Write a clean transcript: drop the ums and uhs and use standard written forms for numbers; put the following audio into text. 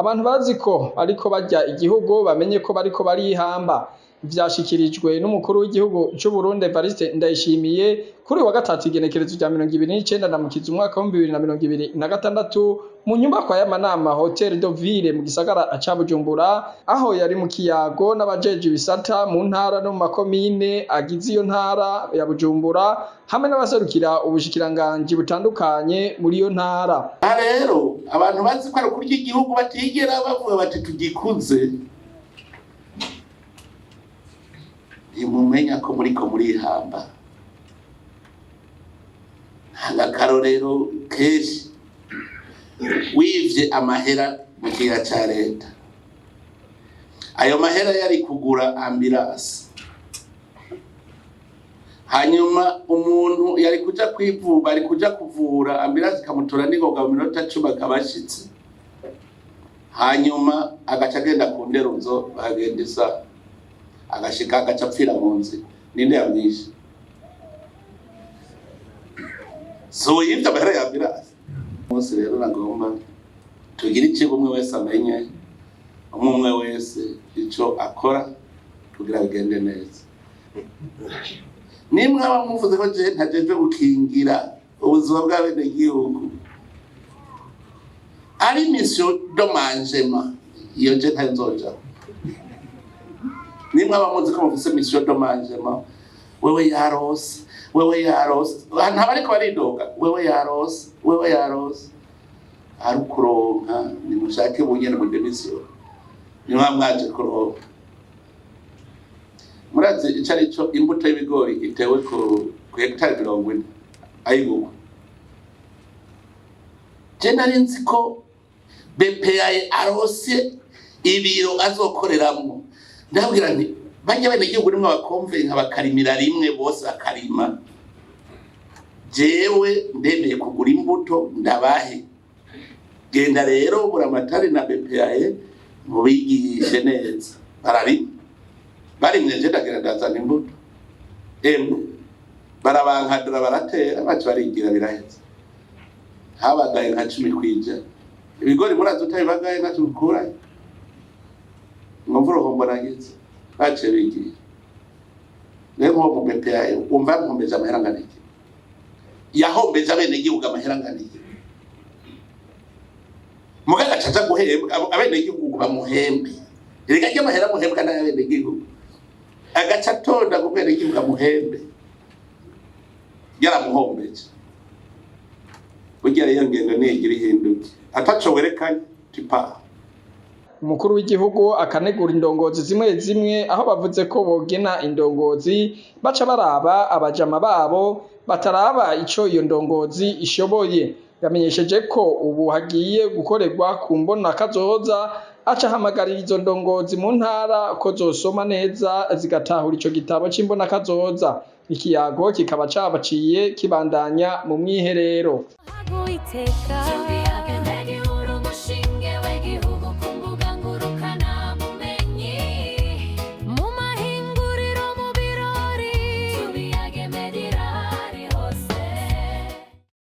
abantu bazi ko ariko barya igihugu bamenye ko bariko barihamba. Vyashikirijwe n'umukuru w'igihugu c'u Burundi Evariste Ndayishimiye kuri wa gatatu igenekerezo rya 29 ndamukiza umwaka wa 2026 mu nyubakwa y'amanama Hotel de Ville mu gisagara ca Bujumbura, aho yari mu kiyago n'abajeje ibisata mu ntara no mu makomine agize iyo ntara ya Bujumbura hamwe n'abaserukira ubushikiranganji butandukanye muri iyo ntara. Rero abantu bazi ko ari kurya igihugu batigera bavuga bati tugikuze, mumenya ko muriko murihamba. Hanga karorero kenshi wivye amahera mu kiga ca leta, ayo mahera yari kugura ambulance, hanyuma umuntu yari kuja kwivuba, ari kuja kuvura ambulance ikamutora n'ingoga mu minota 10 akabashitse, hanyuma agaca agenda ku nderuzo bagendesa agashika agaca apfira mu nzira. Ninde yamwishe? So yivye amahera ya ambulance. Mose rero nagomba tugira ikigo umwe wese amenye, umwe wese ico akora kugira bigende neza. Nimwe abamuvuze ko je ntajeje gukingira ubuzima bw'abene gihugu, ari mission d'hommagement iyo je ntazoja. Nimwe abamuzi ko mufise mission d'hommagement, wewe yarose ntabariko baridoga, wewe yarose ari kuronka nimushake bunyene mu demission nimwe mwaje kuronka. Murazi icari cyo imbuto y'ibigori itewe ku hectare 40 ayigugu. Je nari nzi ko BPA arose ibiro azokoreramwo, ndabwira nti bajya bene gihugu nimwe bakomve nk'abakarimira rimwe bose bakarima, jewe ndemeye kugura imbuto ndabahe. Genda rero buramatari na BPA mubigishe neza, bararima barimye, je ndagerageza imbuto barabankadura baratera bacu barigira biraheze. Habagaye nka 10 kwija ibigori murazi utabibagaye nka tukura ngomvuro hombaragize bace bigiye. Rero mu BPA umva nkombeje amahera nganiki, yahombeje abene gihugu amahera nganiki, mugaga caca guhembwa abene gihugu bamuhembe. Erega je amahera muhembwa na abene gihugu agaca tonda kubera gihugu amuhembe yaramuhombeje. Burya rero ngendo nigira ihinduke ataco werekanye tipa. Umukuru w'igihugu akanegura indongozi zimwe zimwe, aho bavuze ko bogena indongozi baca baraba abajama babo bataraba ico iyo ndongozi ishoboye. Yamenyesheje ko ubu hagiye gukorerwa ku mbona kazoza, aca hamagarira izo ndongozi mu ntara ko zosoma neza zigatahura ico gitabo c'imbona kazoza. Ikiyago kikaba cabaciye kibandanya mu mwiherero.